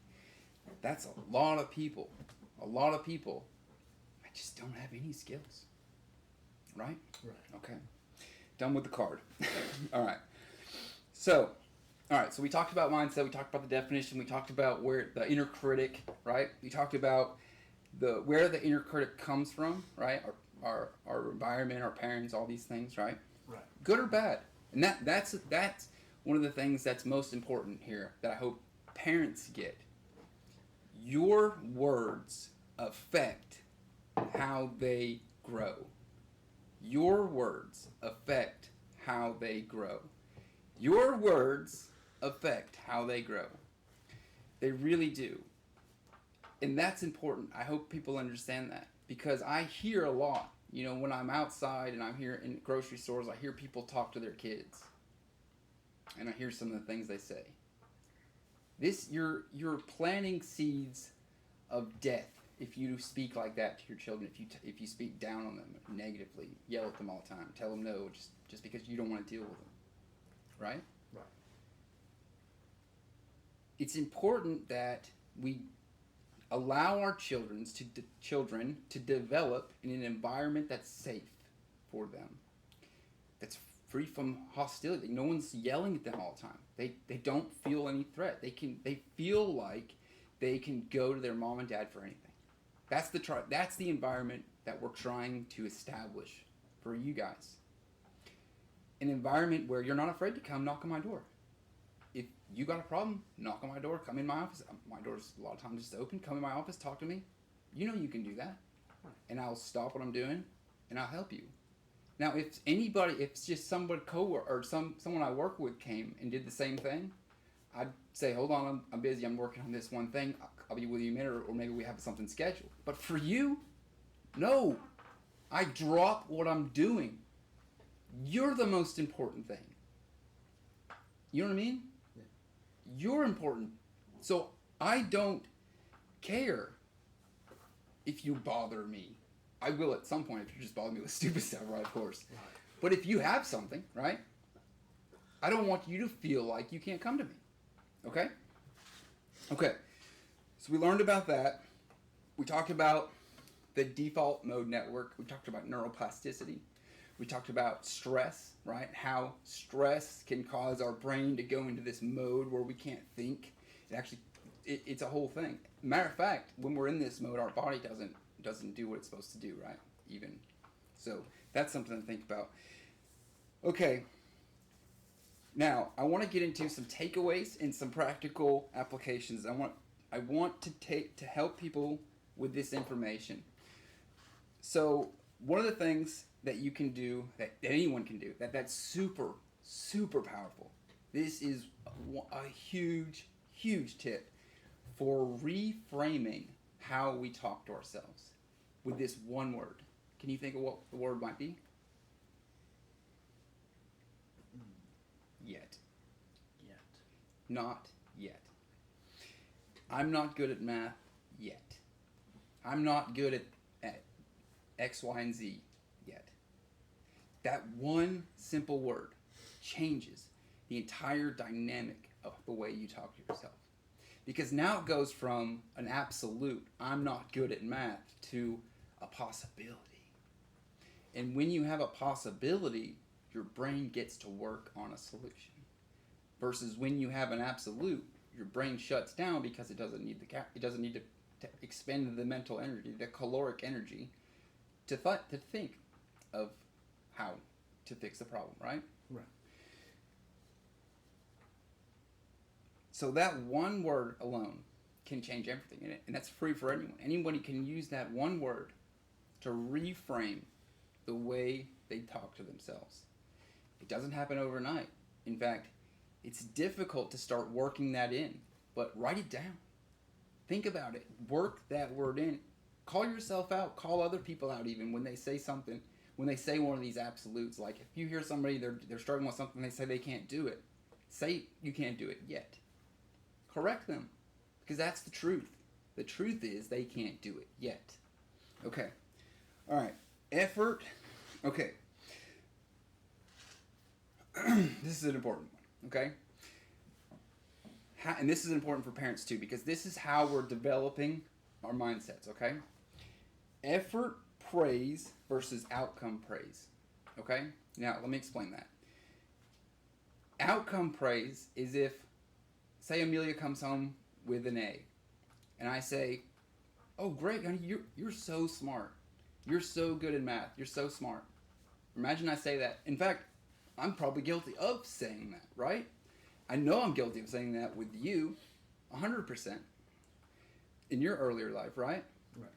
That's a lot of people. A lot of people. I just don't have any skills. Right? Right. Okay. Done with the card. All right. So we talked about mindset. We talked about the definition. We talked about where the inner critic, right? We talked about where the inner critic comes from, right? Our environment, our parents, all these things, right? Right. Good or bad. And that's one of the things that's most important here that I hope parents get. Your words affect how they grow. Your words affect how they grow. Your words affect how they grow. They really do. And that's important. I hope people understand that, because I hear a lot, when I'm outside and I'm here in grocery stores, I hear people talk to their kids. And I hear some of the things they say. You're planting seeds of death if you speak like that to your children, if you speak down on them negatively, yell at them all the time, tell them no just because you don't want to deal with them. Right? Right. It's important that we allow our children to develop in an environment that's safe for them, that's free from hostility. No one's yelling at them all the time. They don't feel any threat. They feel like they can go to their mom and dad for anything. That's the environment that we're trying to establish for you guys. An environment where you're not afraid to come knock on my door. If you got a problem, knock on my door, come in my office. My door's a lot of times just open. Come in my office, talk to me. You can do that. And I'll stop what I'm doing and I'll help you. Now, if it's just somebody coworker or someone I work with came and did the same thing, I'd say, hold on, I'm busy. I'm working on this one thing. I'll be with you in a minute, or maybe we have something scheduled. But for you, no. I drop what I'm doing. You're the most important thing. You know what I mean? Yeah. You're important. So I don't care if you bother me. I will at some point if you just bother me with stupid stuff, right? Of course. Right. But if you have something, right? I don't want you to feel like you can't come to me. Okay? Okay. So we learned about that. We talked about the default mode network. We talked about neuroplasticity. We talked about stress, right? How stress can cause our brain to go into this mode where we can't think. It's a whole thing. Matter of fact, when we're in this mode, our body doesn't do what it's supposed to do, right? Even. So that's something to think about. Okay. Now, I want to get into some takeaways and some practical applications. I want to help people with this information. So, one of the things that you can do, that anyone can do, that's super, super powerful. This is a huge, huge tip for reframing how we talk to ourselves with this one word. Can you think of what the word might be? Yet. Yet. Not yet. I'm not good at math yet. I'm not good at X, Y, and Z yet. That one simple word changes the entire dynamic of the way you talk to yourself. Because now it goes from an absolute, I'm not good at math, to a possibility. And when you have a possibility, your brain gets to work on a solution. Versus when you have an absolute, your brain shuts down because it doesn't need to expend the mental energy, the caloric energy, to think of how to fix the problem, right? Right. So that one word alone can change everything in it, and that's free for anyone. Anybody can use that one word to reframe the way they talk to themselves. It doesn't happen overnight. In fact, it's difficult to start working that in, but write it down. Think about it. Work that word in. Call yourself out. Call other people out even when they say something, when they say one of these absolutes. Like if you hear somebody, they're struggling with something, they say they can't do it. Say you can't do it yet. Correct them, because that's the truth. The truth is they can't do it yet. Okay. All right. Effort. Okay. This is an important one, okay? And this is important for parents too, because this is how we're developing our mindsets, okay? Effort praise versus outcome praise, okay? Now, let me explain that. Outcome praise is if, say Amelia comes home with an A, and I say, oh, great, honey, you're so smart. You're so good at math. You're so smart. Imagine I say that. In fact, I'm probably guilty of saying that, right? I know I'm guilty of saying that with you 100% in your earlier life, right? Right.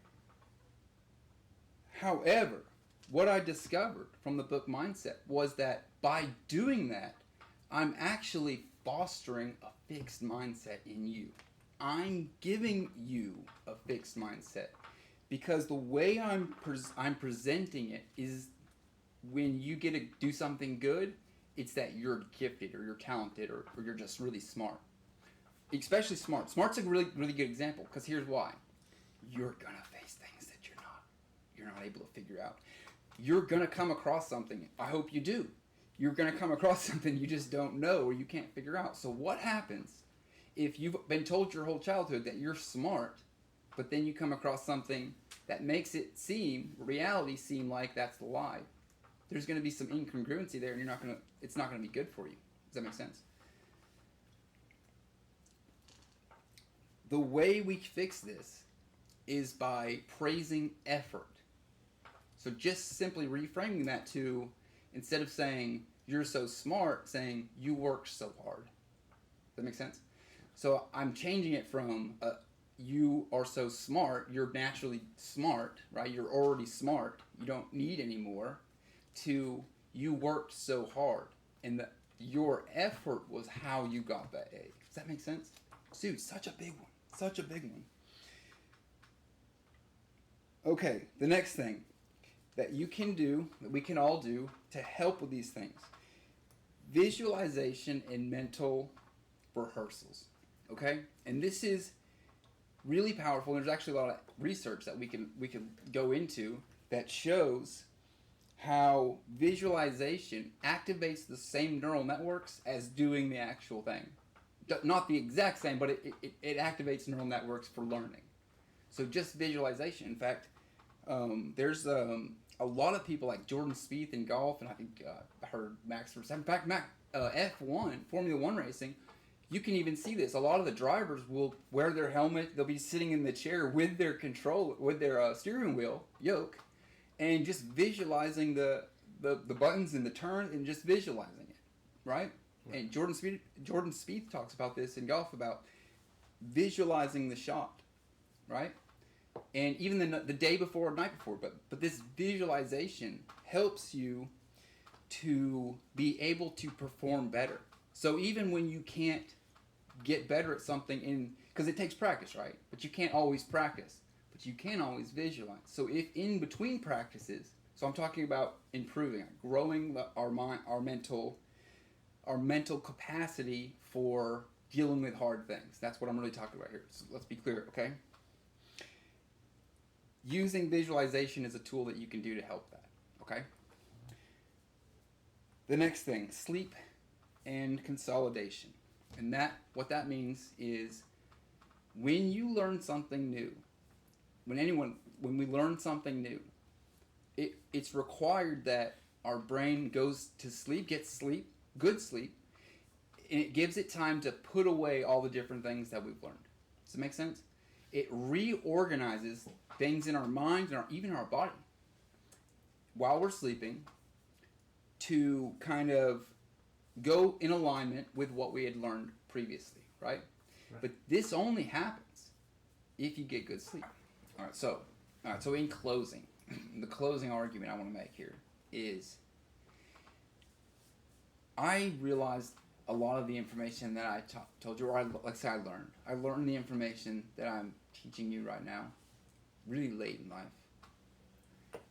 However, what I discovered from the book Mindset was that by doing that, I'm actually fostering a fixed mindset in you. I'm giving you a fixed mindset because the way I'm presenting it is when you get to do something good, it's that you're gifted or you're talented or you're just really smart. Especially smart. Smart's a really, really good example because here's why. You're going to face things that you're not able to figure out. You're going to come across something. I hope you do. You're going to come across something you just don't know or you can't figure out. So what happens if you've been told your whole childhood that you're smart, but then you come across something that makes it reality seem like that's the lie? There's going to be some incongruency there, and it's not going to be good for you. Does that make sense? The way we fix this is by praising effort. So just simply reframing that to, instead of saying you're so smart, saying you worked so hard. Does that make sense? So I'm changing it from you are so smart, you're naturally smart, right? You're already smart, you don't need any more, to you worked so hard, and your effort was how you got that A. Does that make sense? Dude, such a big one. Such a big one. Okay, the next thing that you can do, that we can all do to help with these things. Visualization and mental rehearsals. Okay? And this is really powerful. There's actually a lot of research that we can go into that shows how visualization activates the same neural networks as doing the actual thing. Not the exact same, but it activates neural networks for learning. So just visualization. In fact, there's a lot of people like Jordan Spieth in golf, and I think I heard Max Verstappen. In fact, F1, Formula One racing, you can even see this. A lot of the drivers will wear their helmet. They'll be sitting in the chair with their steering wheel yoke, and just visualizing the buttons and the turn, and just visualizing it, right? And Jordan Spieth talks about this in golf, about visualizing the shot, right? And even the day before or night before. But this visualization helps you to be able to perform better. So even when you can't get better at something, because it takes practice, right? But you can't always practice. But you can always visualize. So if in between practices, so I'm talking about improving, growing our mental capacity for dealing with hard things. That's what I'm really talking about here. So let's be clear, okay? Using visualization is a tool that you can do to help that, okay? The next thing, sleep and consolidation. And what that means is when you learn something new, when we learn something new, it's required that our brain goes to sleep, gets sleep, good sleep, and it gives it time to put away all the different things that we've learned. Does it make sense? It reorganizes things in our minds and even our body while we're sleeping to kind of go in alignment with what we had learned previously, right? But this only happens if you get good sleep. All right, so in closing, the closing argument I want to make here is I realized a lot of the information that I told you, or I learned the information that I'm teaching you right now really late in life.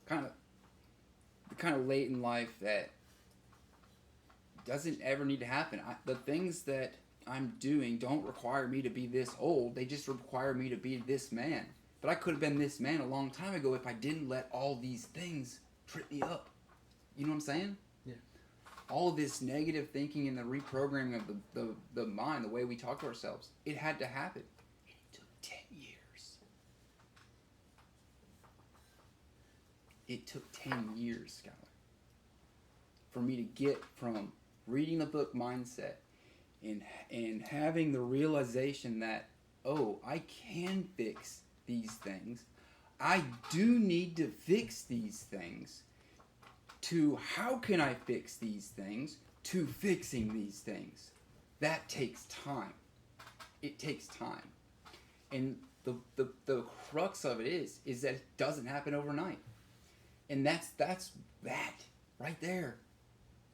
Kind of late in life that doesn't ever need to happen. The things that I'm doing don't require me to be this old. They just require me to be this man. But I could have been this man a long time ago if I didn't let all these things trip me up. You know what I'm saying? Yeah. All of this negative thinking and the reprogramming of the mind, the way we talk to ourselves, it had to happen. And it took 10 years. It took 10 years, Skylar, for me to get from reading the book Mindset and having the realization that, oh, I can fix these things. I do need to fix these things, to how can I fix these things, to fixing these things. That takes time. It takes time. And the crux of it is that it doesn't happen overnight. And that's that right there.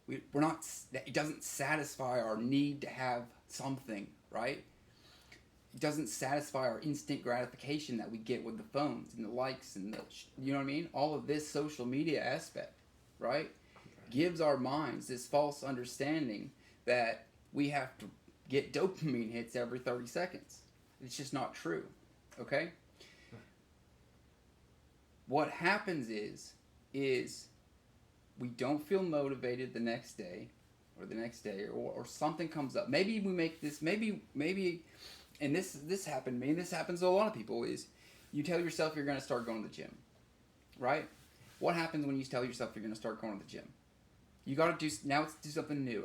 We're not. It doesn't satisfy our need to have something, right? It doesn't satisfy our instant gratification that we get with the phones and the likes and the, you know what I mean? All of this social media aspect, right? Gives our minds this false understanding that we have to get dopamine hits every 30 seconds. It's just not true, okay? What happens is we don't feel motivated the next day or something comes up. Maybe we make this, maybe, and this happened to me, and this happens to a lot of people, is you tell yourself you're going to start going to the gym, right? What happens when you tell yourself you're going to start going to the gym? You got to do something new.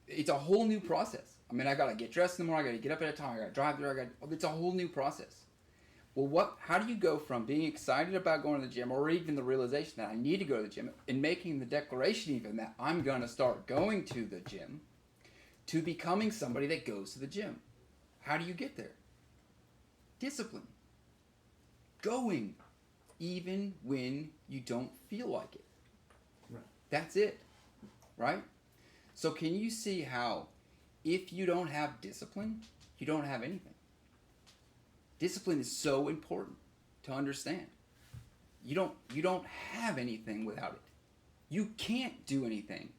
It's a whole new process. I mean, I got to get dressed in the morning, I got to get up at a time, I got to drive there, it's a whole new process. Well, how do you go from being excited about going to the gym, or even the realization that I need to go to the gym, and making the declaration even that I'm going to start going to the gym, to becoming somebody that goes to the gym? How do you get there? Discipline. Going, even when you don't feel like it. Right. That's it, right? So can you see how if you don't have discipline, you don't have anything? Discipline is so important to understand. You don't have anything without it. You can't do anything.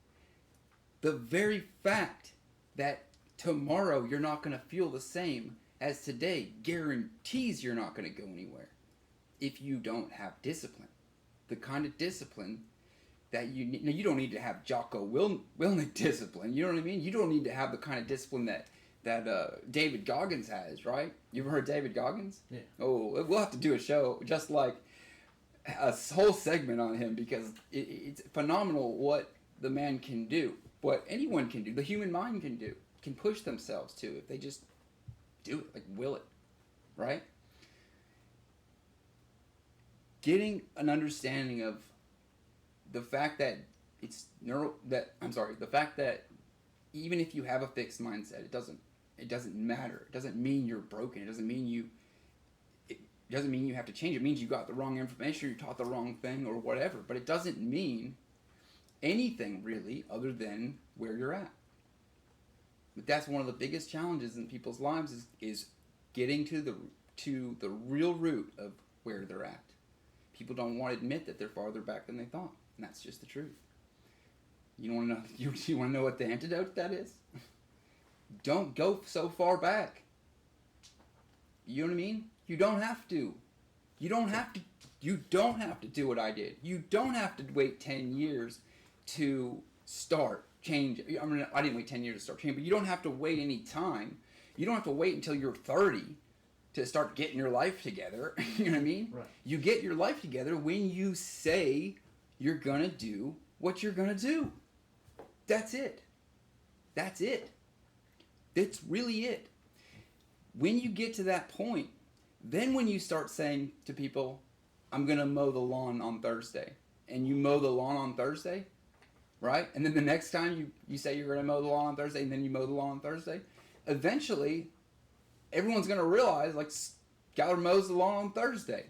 The very fact that tomorrow you're not going to feel the same as today guarantees you're not going to go anywhere if you don't have discipline. The kind of discipline that you need. Now, you don't need to have Jocko Willink discipline. You know what I mean? You don't need to have the kind of discipline that David Goggins has, right? You ever heard David Goggins? Yeah. Oh, we'll have to do a show, just like a whole segment on him, because it's phenomenal what the man can do, what anyone can do, the human mind can push themselves to if they just do it, like will it, right? Getting an understanding of the fact that the fact that even if you have a fixed mindset, it doesn't matter. It doesn't mean you're broken. It doesn't mean you have to change. It means you got the wrong information, you taught the wrong thing, or whatever. But it doesn't mean anything really other than where you're at. But that's one of the biggest challenges in people's lives is getting to the real root of where they're at. People don't want to admit that they're farther back than they thought, and that's just the truth. You want to know? You want to know what the antidote to that is? Don't go so far back. You know what I mean? You don't have to. You don't have to do what I did. You don't have to wait 10 years to start change. I mean, I didn't wait 10 years to start change, but you don't have to wait any time. You don't have to wait until you're 30 to start getting your life together. You know what I mean? Right. You get your life together when you say you're gonna do what you're gonna do. That's it. That's it. That's really it. When you get to that point, then when you start saying to people, I'm going to mow the lawn on Thursday, and you mow the lawn on Thursday, right? And then the next time you say you're going to mow the lawn on Thursday, and then you mow the lawn on Thursday, eventually everyone's going to realize, like, Skylar mows the lawn on Thursday.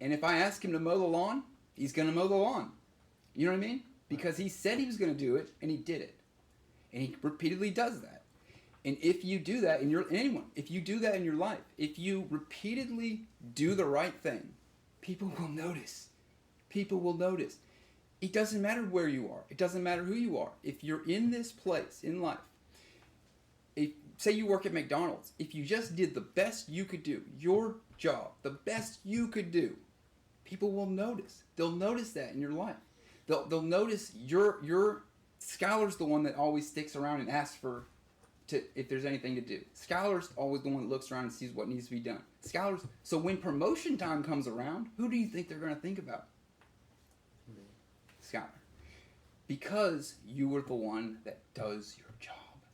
And if I ask him to mow the lawn, he's going to mow the lawn. You know what I mean? Because he said he was going to do it, and he did it. And he repeatedly does that. And if you do that if you do that in your life, if you repeatedly do the right thing, people will notice. People will notice. It doesn't matter where you are. It doesn't matter who you are. If you're in this place in life, say you work at McDonald's, if you just did the best you could do, your job, the best you could do, people will notice. They'll notice that in your life. They'll notice your Skylar's the one that always sticks around and asks if there's anything to do. Skylar's always the one that looks around and sees what needs to be done. So when promotion time comes around, who do you think they're going to think about? Me. Skylar. Because you were the one that does your job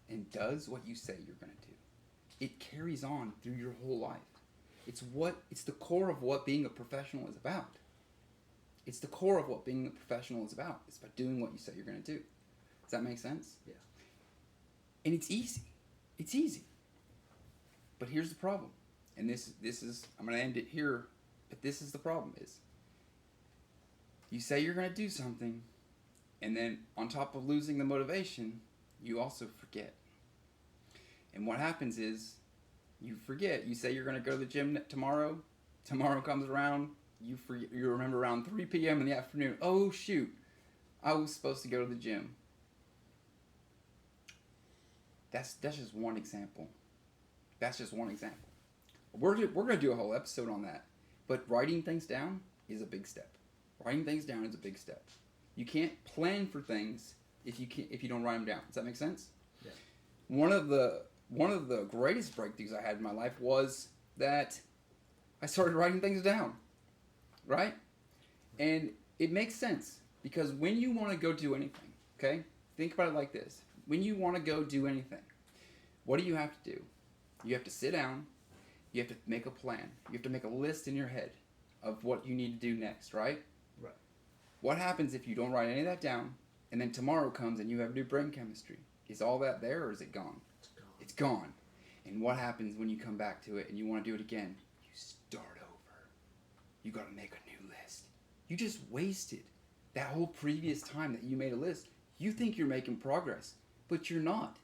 and does what you say you're going to do. It carries on through your whole life. It's the core of what being a professional is about. It's the core of what being a professional is about. It's about doing what you say you're going to do. Does that make sense? Yeah. And it's easy. It's easy. But here's the problem. And this is, I'm going to end it here, but this is the problem is, You say you're going to do something, and then on top of losing the motivation, you also forget. And what happens is, you forget. You say you're going to go to the gym tomorrow. Tomorrow comes around. You remember around 3 p.m. in the afternoon. Oh, shoot. I was supposed to go to the gym. That's just one example. That's just one example. We're going to do a whole episode on that. But writing things down is a big step. Writing things down is a big step. You can't plan for things if you don't write them down. Does that make sense? Yeah. One of the greatest breakthroughs I had in my life was that I started writing things down. Right? And it makes sense because when you want to go do anything, okay? Think about it like this. When you want to go do anything, what do you have to do? You have to sit down. You have to make a plan. You have to make a list in your head of what you need to do next, right? Right. What happens if you don't write any of that down, and then tomorrow comes and you have new brain chemistry? Is all that there, or is it gone? It's gone. It's gone. And what happens when you come back to it and you want to do it again? You start over. You got to make a new list. You just wasted that whole previous time that you made a list. You think you're making progress, but you're not.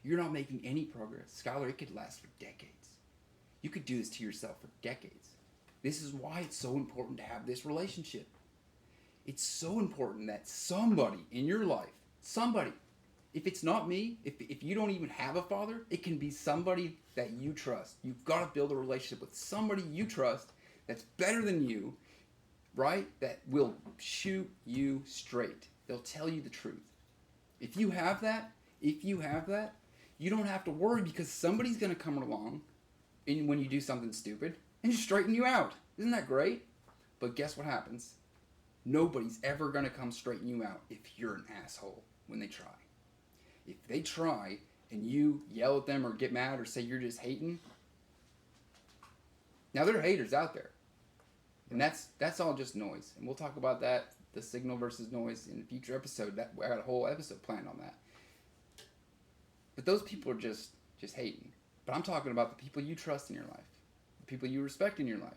You're not making any progress. Skylar, it could last for decades. You could do this to yourself for decades. This is why it's so important to have this relationship. It's so important that somebody in your life, somebody, if it's not me, if you don't even have a father, it can be somebody that you trust. You've got to build a relationship with somebody you trust that's better than you, right? That will shoot you straight. They'll tell you the truth. If you have that, you don't have to worry because somebody's going to come along when you do something stupid and straighten you out. Isn't that great? But guess what happens? Nobody's ever going to come straighten you out if you're an asshole when they try. If they try and you yell at them or get mad or say you're just hating, now there are haters out there. And that's all just noise. And we'll talk about that, the signal versus noise, in a future episode. I got a whole episode planned on that. But those people are just hating. But I'm talking about the people you trust in your life, the people you respect in your life.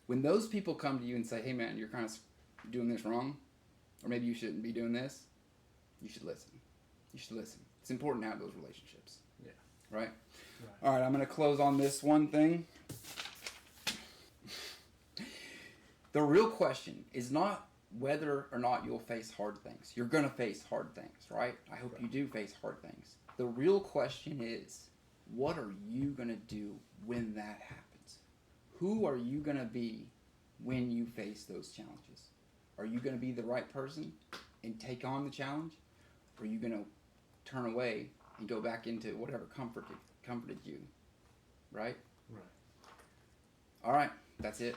When those people come to you and say, hey man, you're kind of doing this wrong, or maybe you shouldn't be doing this, you should listen. You should listen. It's important to have those relationships. Yeah. Right? All right, I'm going to close on this one thing. The real question is not whether or not you'll face hard things. You're going to face hard things, right? I hope you do face hard things. The real question is, what are you going to do when that happens? Who are you going to be when you face those challenges? Are you going to be the right person and take on the challenge? Or are you going to turn away and go back into whatever comforted you? Right? Right. All right. That's it.